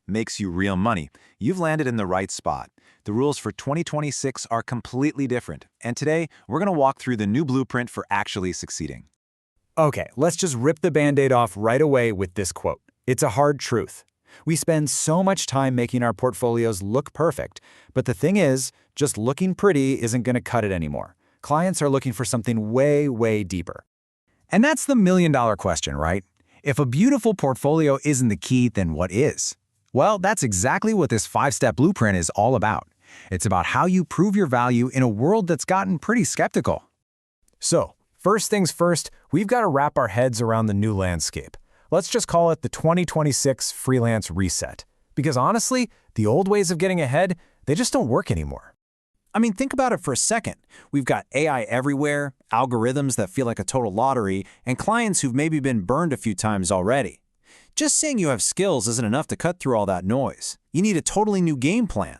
makes you real money, you've landed in the right spot. The rules for 2026 are completely different, and today we're going to walk through the new blueprint for actually succeeding. Okay, let's just rip the Band-Aid off right away with this quote. It's a hard truth. We spend so much time making our portfolios look perfect, but the thing is, just looking pretty isn't going to cut it anymore. Clients are looking for something way, way deeper. And that's the million-dollar question, right? If a beautiful portfolio isn't the key, then what is? Well, that's exactly what this 5-step blueprint is all about. It's about how you prove your value in a world that's gotten pretty skeptical. So, first things first, we've got to wrap our heads around the new landscape. Let's just call it the 2026 freelance reset. Because honestly, the old ways of getting ahead, they just don't work anymore. I mean, think about it for a second. We've got AI everywhere, algorithms that feel like a total lottery, and clients who've maybe been burned a few times already. Just saying you have skills isn't enough to cut through all that noise. You need a totally new game plan.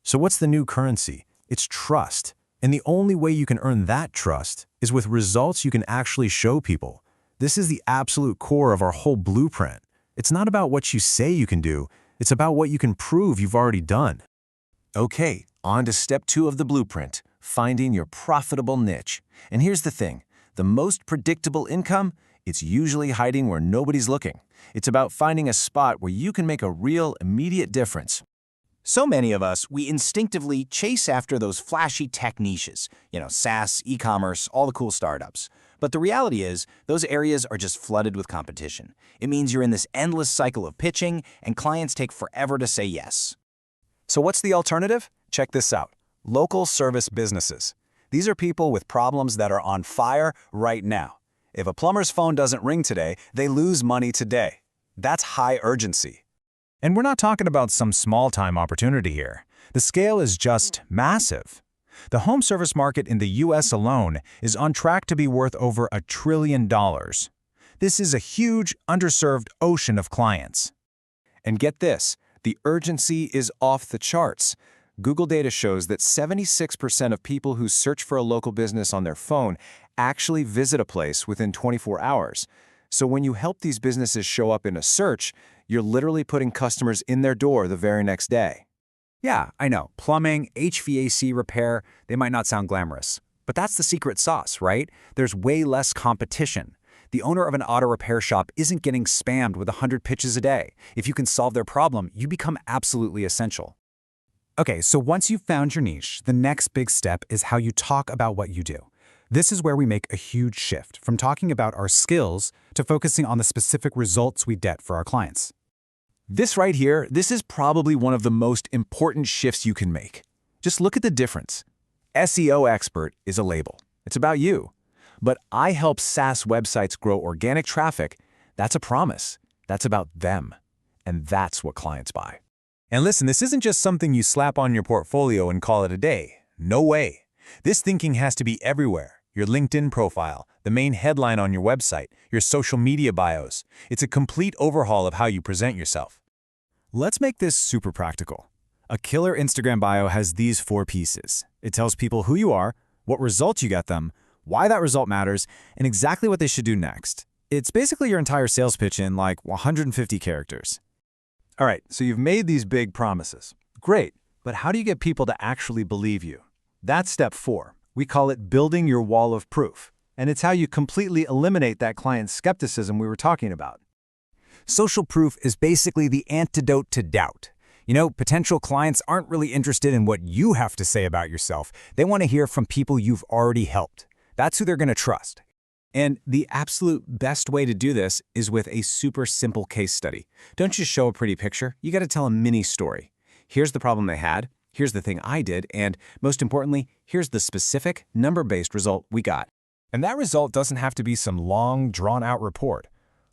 So what's the new currency? It's trust. And the only way you can earn that trust is with results you can actually show people. This is the absolute core of our whole blueprint. It's not about what you say you can do. It's about what you can prove you've already done. Okay, on to step 2 of the blueprint, finding your profitable niche. And here's the thing, the most predictable income, it's usually hiding where nobody's looking. It's about finding a spot where you can make a real, immediate difference. So many of us, we instinctively chase after those flashy tech niches, SaaS, e-commerce, all the cool startups. But the reality is, those areas are just flooded with competition. It means you're in this endless cycle of pitching, and clients take forever to say yes. So what's the alternative? Check this out. Local service businesses. These are people with problems that are on fire right now. If a plumber's phone doesn't ring today, they lose money today. That's high urgency. And we're not talking about some small-time opportunity here. The scale is just massive. The home service market in the US alone is on track to be worth over $1 trillion. This is a huge, underserved ocean of clients. And get this, the urgency is off the charts. Google data shows that 76% of people who search for a local business on their phone actually visit a place within 24 hours. So when you help these businesses show up in a search, you're literally putting customers in their door the very next day. Yeah, I know. Plumbing, HVAC repair, they might not sound glamorous. But that's the secret sauce, right? There's way less competition. The owner of an auto repair shop isn't getting spammed with 100 pitches a day. If you can solve their problem, you become absolutely essential. Okay, so once you've found your niche, the next big step is how you talk about what you do. This is where we make a huge shift from talking about our skills to focusing on the specific results we get for our clients. This right here, this is probably one of the most important shifts you can make. Just look at the difference. SEO expert is a label. It's about you. But I help SaaS websites grow organic traffic. That's a promise. That's about them. And that's what clients buy. And listen, this isn't just something you slap on your portfolio and call it a day. No way. This thinking has to be everywhere. Your LinkedIn profile, the main headline on your website, your social media bios. It's a complete overhaul of how you present yourself. Let's make this super practical. A killer Instagram bio has these 4 pieces. It tells people who you are, what results you get them, why that result matters, and exactly what they should do next. It's basically your entire sales pitch in like 150 characters. All right, so you've made these big promises. Great, but how do you get people to actually believe you? That's step 4. We call it building your wall of proof. And it's how you completely eliminate that client's skepticism we were talking about. Social proof is basically the antidote to doubt. Potential clients aren't really interested in what you have to say about yourself. They want to hear from people you've already helped. That's who they're going to trust. And the absolute best way to do this is with a super simple case study. Don't just show a pretty picture. You got to tell a mini story. Here's the problem they had. Here's the thing I did. And most importantly, here's the specific number-based result we got. And that result doesn't have to be some long, drawn-out report.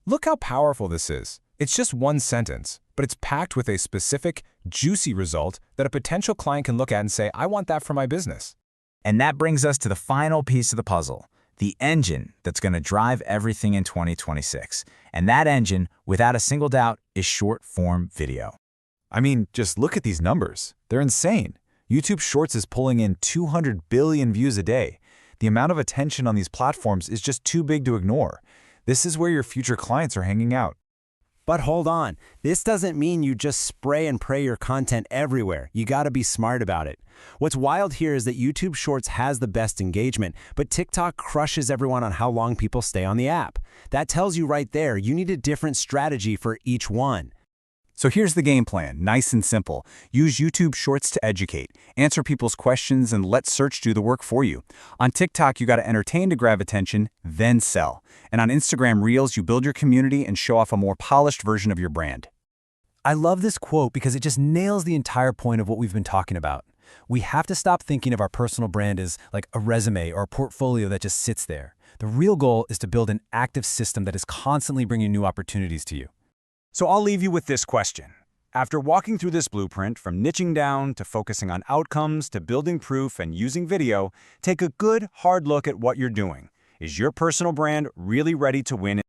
Look how powerful this is. It's just one sentence, but it's packed with a specific, juicy result that a potential client can look at and say, I want that for my business. And that brings us to the final piece of the puzzle, the engine that's going to drive everything in 2026. And that engine, without a single doubt, is short-form video. I mean, just look at these numbers. They're insane. YouTube Shorts is pulling in 200 billion views a day. The amount of attention on these platforms is just too big to ignore. This is where your future clients are hanging out. But hold on, this doesn't mean you just spray and pray your content everywhere. You gotta be smart about it. What's wild here is that YouTube Shorts has the best engagement, but TikTok crushes everyone on how long people stay on the app. That tells you right there, you need a different strategy for each one. So here's the game plan, nice and simple. Use YouTube Shorts to educate, answer people's questions, and let search do the work for you. On TikTok, you gotta entertain to grab attention, then sell. And on Instagram Reels, you build your community and show off a more polished version of your brand. I love this quote because it just nails the entire point of what we've been talking about. We have to stop thinking of our personal brand as like a resume or a portfolio that just sits there. The real goal is to build an active system that is constantly bringing new opportunities to you. So I'll leave you with this question. After walking through this blueprint, from niching down to focusing on outcomes to building proof and using video, take a good, hard look at what you're doing. Is your personal brand really ready to win?